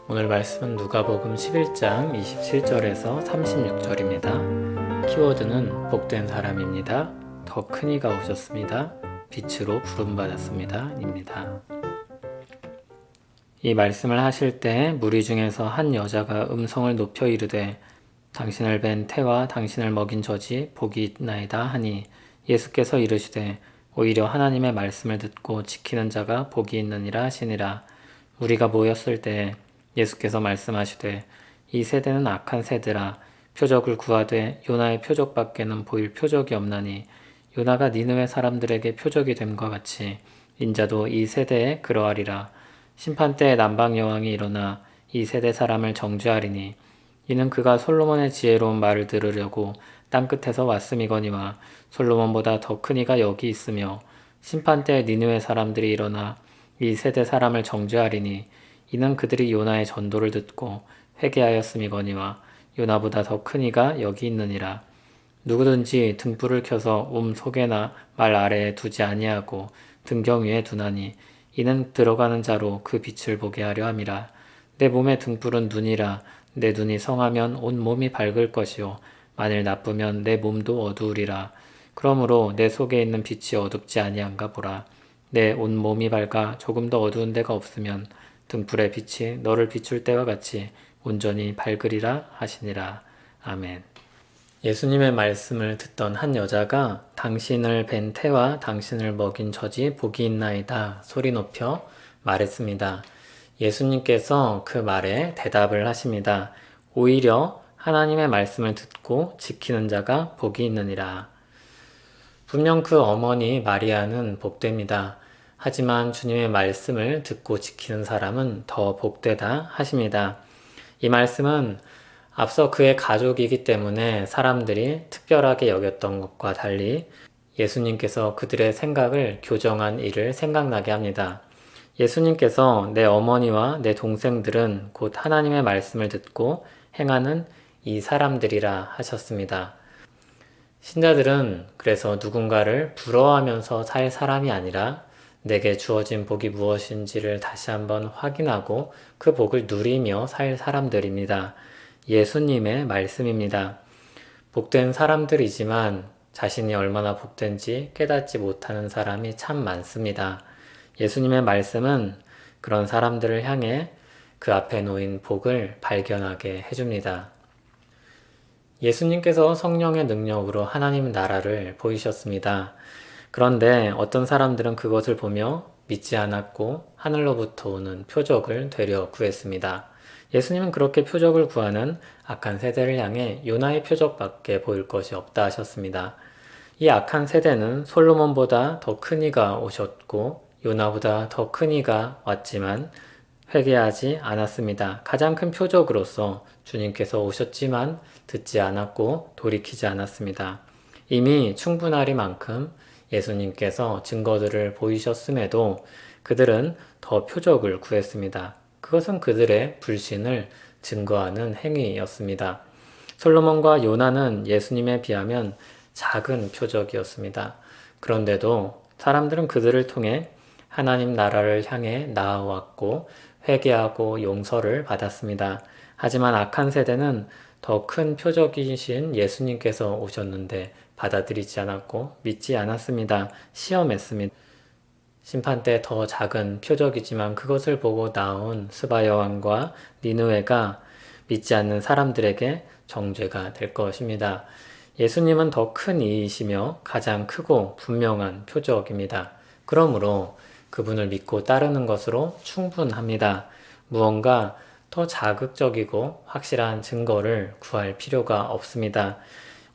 오늘 말씀은 누가복음 11장 27절에서 36절입니다. 키워드는 복된 사람입니다. 더 큰 이가 오셨습니다. 빛으로 부름받았습니다. 입니다. 이 말씀을 하실 때 무리 중에서 한 여자가 음성을 높여 이르되 당신을 뵌 태와 당신을 먹인 젖이 복이 있나이다 하니 예수께서 이르시되 오히려 하나님의 말씀을 듣고 지키는 자가 복이 있느니라 하시니라. 우리가 모였을 때 예수께서 말씀하시되 이 세대는 악한 세대라. 표적을 구하되 요나의 표적밖에는 보일 표적이 없나니 요나가 니느웨 사람들에게 표적이 됨과 같이 인자도 이 세대에 그러하리라. 심판때에 남방 여왕이 일어나 이 세대 사람을 정죄하리니 이는 그가 솔로몬의 지혜로운 말을 들으려고 땅끝에서 왔음이거니와 솔로몬보다 더 큰 이가 여기 있으며 심판때에 니느웨 사람들이 일어나 이 세대 사람을 정죄하리니 이는 그들이 요나의 전도를 듣고 회개하였음이거니와 요나보다 더 큰 이가 여기 있느니라. 누구든지 등불을 켜서 속에나 말 아래에 두지 아니하고 등경 위에 두나니 이는 들어가는 자로 그 빛을 보게 하려 함이라. 내 몸의 등불은 눈이라. 내 눈이 성하면 온 몸이 밝을 것이요 만일 나쁘면 내 몸도 어두우리라. 그러므로 내 속에 있는 빛이 어둡지 아니한가 보라. 내 온 몸이 밝아 조금 더 어두운 데가 없으면 등불의 빛이 너를 비출 때와 같이 온전히 밝으리라 하시니라. 아멘. 예수님의 말씀을 듣던 한 여자가 당신을 뵌 태와 당신을 먹인 젖이 복이 있나이다 소리 높여 말했습니다. 예수님께서 그 말에 대답을 하십니다. 오히려 하나님의 말씀을 듣고 지키는 자가 복이 있느니라. 분명 그 어머니 마리아는 복됩니다. 하지만 주님의 말씀을 듣고 지키는 사람은 더 복되다 하십니다. 이 말씀은 앞서 그의 가족이기 때문에 사람들이 특별하게 여겼던 것과 달리 예수님께서 그들의 생각을 교정한 일을 생각나게 합니다. 예수님께서 내 어머니와 내 동생들은 곧 하나님의 말씀을 듣고 행하는 이 사람들이라 하셨습니다. 신자들은 그래서 누군가를 부러워하면서 살 사람이 아니라 내게 주어진 복이 무엇인지를 다시 한번 확인하고 그 복을 누리며 살 사람들입니다. 예수님의 말씀입니다. 복된 사람들이지만 자신이 얼마나 복된지 깨닫지 못하는 사람이 참 많습니다. 예수님의 말씀은 그런 사람들을 향해 그 앞에 놓인 복을 발견하게 해줍니다. 예수님께서 성령의 능력으로 하나님 나라를 보이셨습니다. 그런데 어떤 사람들은 그것을 보며 믿지 않았고 하늘로부터 오는 표적을 되려 구했습니다. 예수님은 그렇게 표적을 구하는 악한 세대를 향해 요나의 표적밖에 보일 것이 없다 하셨습니다. 이 악한 세대는 솔로몬보다 더 큰 이가 오셨고 요나보다 더 큰 이가 왔지만 회개하지 않았습니다. 가장 큰 표적으로서 주님께서 오셨지만 듣지 않았고 돌이키지 않았습니다. 이미 충분하리만큼 예수님께서 증거들을 보이셨음에도 그들은 더 표적을 구했습니다. 그것은 그들의 불신을 증거하는 행위였습니다. 솔로몬과 요나는 예수님에 비하면 작은 표적이었습니다. 그런데도 사람들은 그들을 통해 하나님 나라를 향해 나아왔고 회개하고 용서를 받았습니다. 하지만 악한 세대는 더 큰 표적이신 예수님께서 오셨는데 받아들이지 않았고 믿지 않았습니다. 시험했습니다. 심판 때 더 작은 표적이지만 그것을 보고 나온 스바 여왕과 니느웨가 믿지 않는 사람들에게 정죄가 될 것입니다. 예수님은 더 큰 이이시며 가장 크고 분명한 표적입니다. 그러므로 그분을 믿고 따르는 것으로 충분합니다. 무언가 더 자극적이고 확실한 증거를 구할 필요가 없습니다.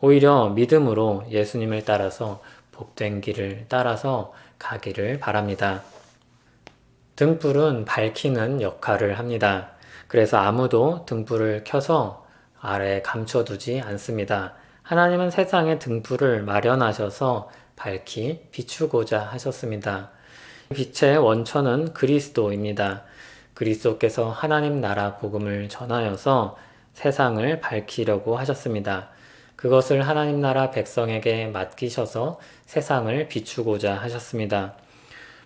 오히려 믿음으로 예수님을 따라서 복된 길을 따라서 가기를 바랍니다. 등불은 밝히는 역할을 합니다. 그래서 아무도 등불을 켜서 아래에 감춰두지 않습니다. 하나님은 세상에 등불을 마련하셔서 밝히 비추고자 하셨습니다. 빛의 원천은 그리스도입니다. 그리스도께서 하나님 나라 복음을 전하여서 세상을 밝히려고 하셨습니다. 그것을 하나님 나라 백성에게 맡기셔서 세상을 비추고자 하셨습니다.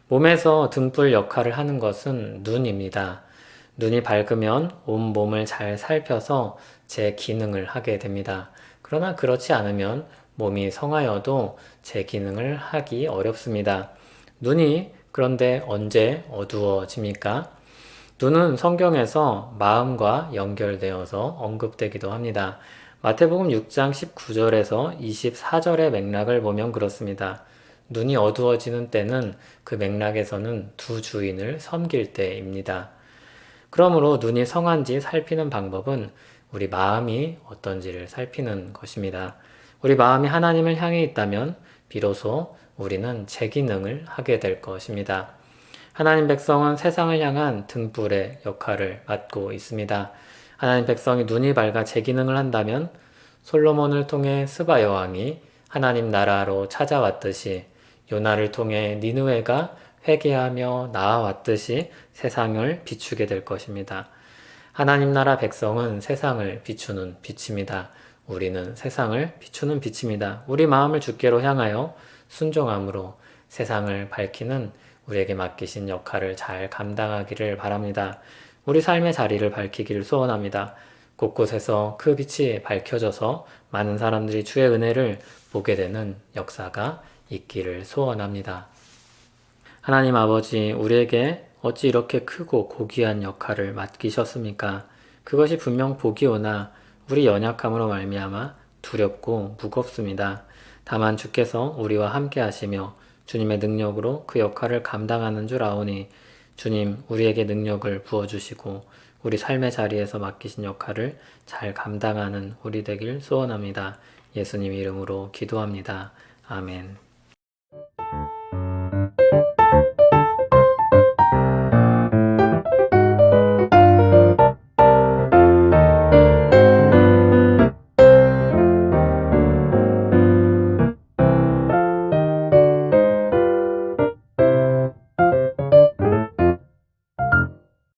몸에서 등불 역할을 하는 것은 눈입니다. 눈이 밝으면 온 몸을 잘 살펴서 제 기능을 하게 됩니다. 그러나 그렇지 않으면 몸이 성하여도 제 기능을 하기 어렵습니다. 눈이 그런데 언제 어두워집니까? 눈은 성경에서 마음과 연결되어서 언급되기도 합니다. 마태복음 6장 19절에서 24절의 맥락을 보면 그렇습니다. 눈이 어두워지는 때는 그 맥락에서는 두 주인을 섬길 때입니다. 그러므로 눈이 성한지 살피는 방법은 우리 마음이 어떤지를 살피는 것입니다. 우리 마음이 하나님을 향해 있다면 비로소 우리는 제 기능을 하게 될 것입니다. 하나님 백성은 세상을 향한 등불의 역할을 맡고 있습니다. 하나님 백성이 눈이 밝아 제 기능을 한다면 솔로몬을 통해 스바 여왕이 하나님 나라로 찾아왔듯이 요나를 통해 니느웨가 회개하며 나아왔듯이 세상을 비추게 될 것입니다. 하나님 나라 백성은 세상을 비추는 빛입니다. 우리는 세상을 비추는 빛입니다. 우리 마음을 주께로 향하여 순종함으로 세상을 밝히는 우리에게 맡기신 역할을 잘 감당하기를 바랍니다. 우리 삶의 자리를 밝히기를 소원합니다. 곳곳에서 그 빛이 밝혀져서 많은 사람들이 주의 은혜를 보게 되는 역사가 있기를 소원합니다. 하나님 아버지, 우리에게 어찌 이렇게 크고 고귀한 역할을 맡기셨습니까? 그것이 분명 복이오나 우리 연약함으로 말미암아 두렵고 무겁습니다. 다만 주께서 우리와 함께 하시며 주님의 능력으로 그 역할을 감당하는 줄 아오니 주님 우리에게 능력을 부어주시고 우리 삶의 자리에서 맡기신 역할을 잘 감당하는 우리 되길 소원합니다. 예수님 이름으로 기도합니다. 아멘.